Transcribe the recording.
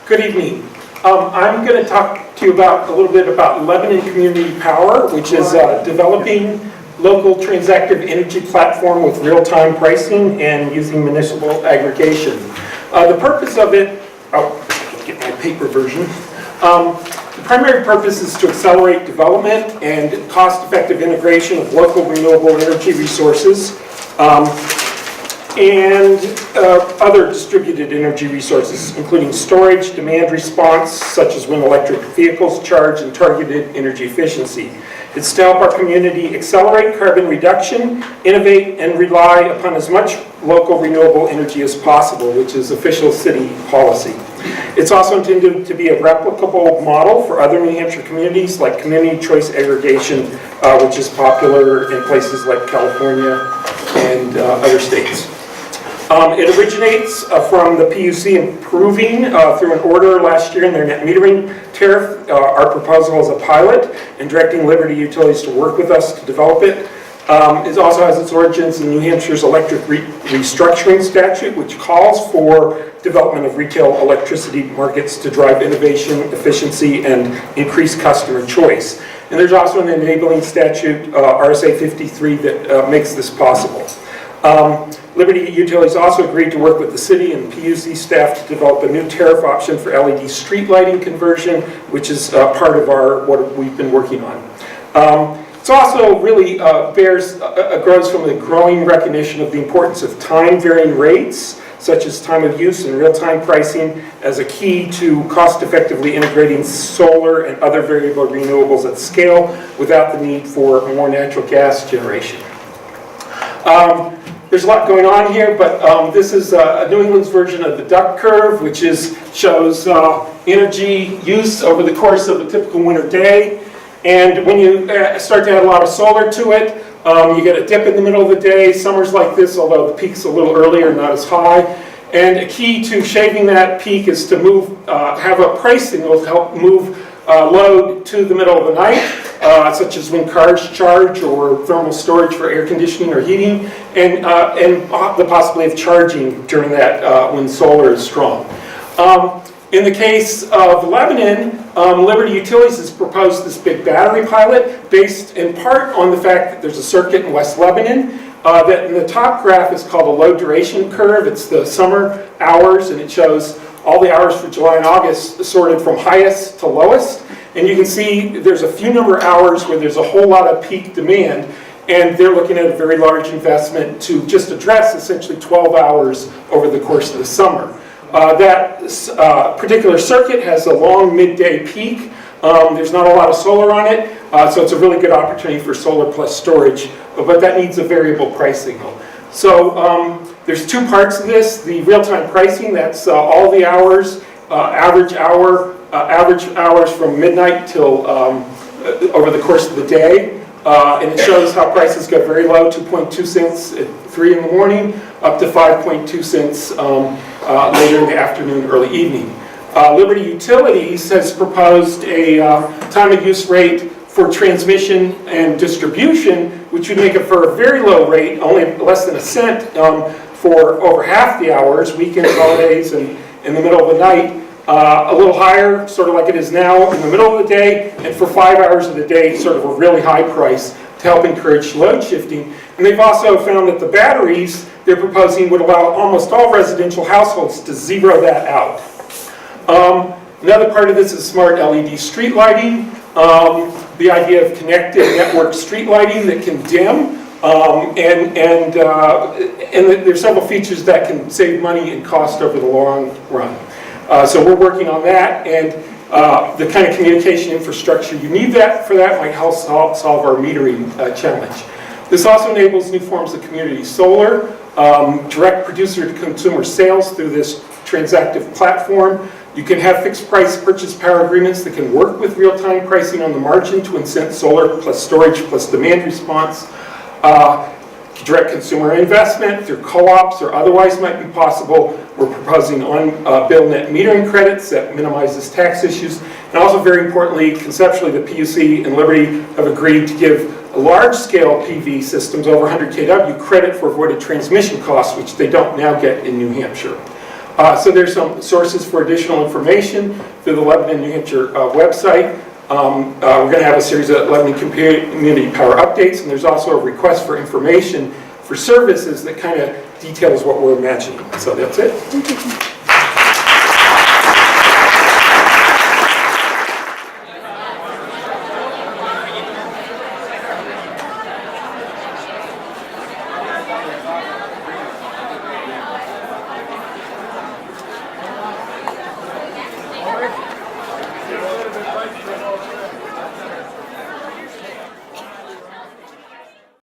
Good evening. I'm going to talk to you about a little bit about Lebanon Community Power, which is developing local transactive energy platform with real-time pricing and using municipal aggregation. The purpose of it, get my paper version. The primary purpose is to accelerate development and cost-effective integration of local renewable energy resources and other distributed energy resources, including storage, demand response, such as when electric vehicles charge, and targeted energy efficiency. It's to help our community accelerate carbon reduction, innovate, and rely upon as much local renewable energy as possible, which is official city policy. It's also intended to be a replicable model for other New Hampshire communities, like community choice aggregation, which is popular in places like California and other states. It originates from the PUC improving through an order last year in their net metering tariff our proposal as a pilot and directing Liberty Utilities to work with us to develop it. It also has its origins in New Hampshire's electric restructuring statute, which calls for development of retail electricity markets to drive innovation, efficiency, and increase customer choice. And there's also an enabling statute, RSA 53, that makes this possible. Liberty Utilities also agreed to work with the city and PUC staff to develop a new tariff option for LED street lighting conversion, which is part of what we've been working on. It's also really grows from the growing recognition of the importance of time-varying rates, such as time of use and real-time pricing, as a key to cost-effectively integrating solar and other variable renewables at scale without the need for more natural gas generation. There's a lot going on here, but this is a New England's version of the duck curve, which shows energy use over the course of a typical winter day. And when you start to add a lot of solar to it, you get a dip in the middle of the day. Summers like this, although the peak's a little earlier, not as high. And a key to shaving that peak is to have a pricing that will help move load to the middle of the night, such as when cars charge or thermal storage for air conditioning or heating, and the possibility of charging during that when solar is strong. In the case of Lebanon, Liberty Utilities has proposed this big battery pilot based in part on the fact that there's a circuit in West Lebanon that in the top graph is called a low duration curve. It's the summer hours, and it shows all the hours for July and August sorted from highest to lowest. And you can see there's a few number of hours where there's a whole lot of peak demand, and they're looking at a very large investment to just address essentially 12 hours over the course of the summer. That particular circuit has a long midday peak. There's not a lot of solar on it, so it's a really good opportunity for solar plus storage, but that needs a variable price signal. So there's two parts of this. The real-time pricing, that's all the hours, average hours from midnight till over the course of the day. And it shows how prices go very low, 2.2 cents at 3 in the morning, up to 5.2 cents later in the afternoon, early evening. Liberty Utilities has proposed a time of use rate for transmission and distribution, which would make it for a very low rate, only less than a cent for over half the hours, weekends, holidays, and in the middle of the night. A little higher, sort of like it is now, in the middle of the day, and for 5 hours of the day, sort of a really high price to help encourage load shifting. And they've also found that the batteries they're proposing would allow almost all residential households to zero that out. Another part of this is smart LED street lighting. The idea of connected network street lighting that can dim, and there's several features that can save money and cost over the long run. So we're working on that, and the kind of communication infrastructure you need for that might help solve our metering challenge. This also enables new forms of community solar, direct producer-to-consumer sales through this transactive platform. You can have fixed price purchase power agreements that can work with real-time pricing on the margin to incent solar plus storage plus demand response. Direct consumer investment through co-ops or otherwise might be possible. We're proposing on-bill net metering credits that minimizes tax issues. And also, very importantly, conceptually, the PUC and Liberty have agreed to give large-scale PV systems over 100 kW credit for avoided transmission costs, which they don't now get in New Hampshire. So there's some sources for additional information through the Lebanon, New Hampshire website. We're going to have a series of Lebanon Community Power updates, and there's also a request for information for services that kind of details what we're imagining. So that's it.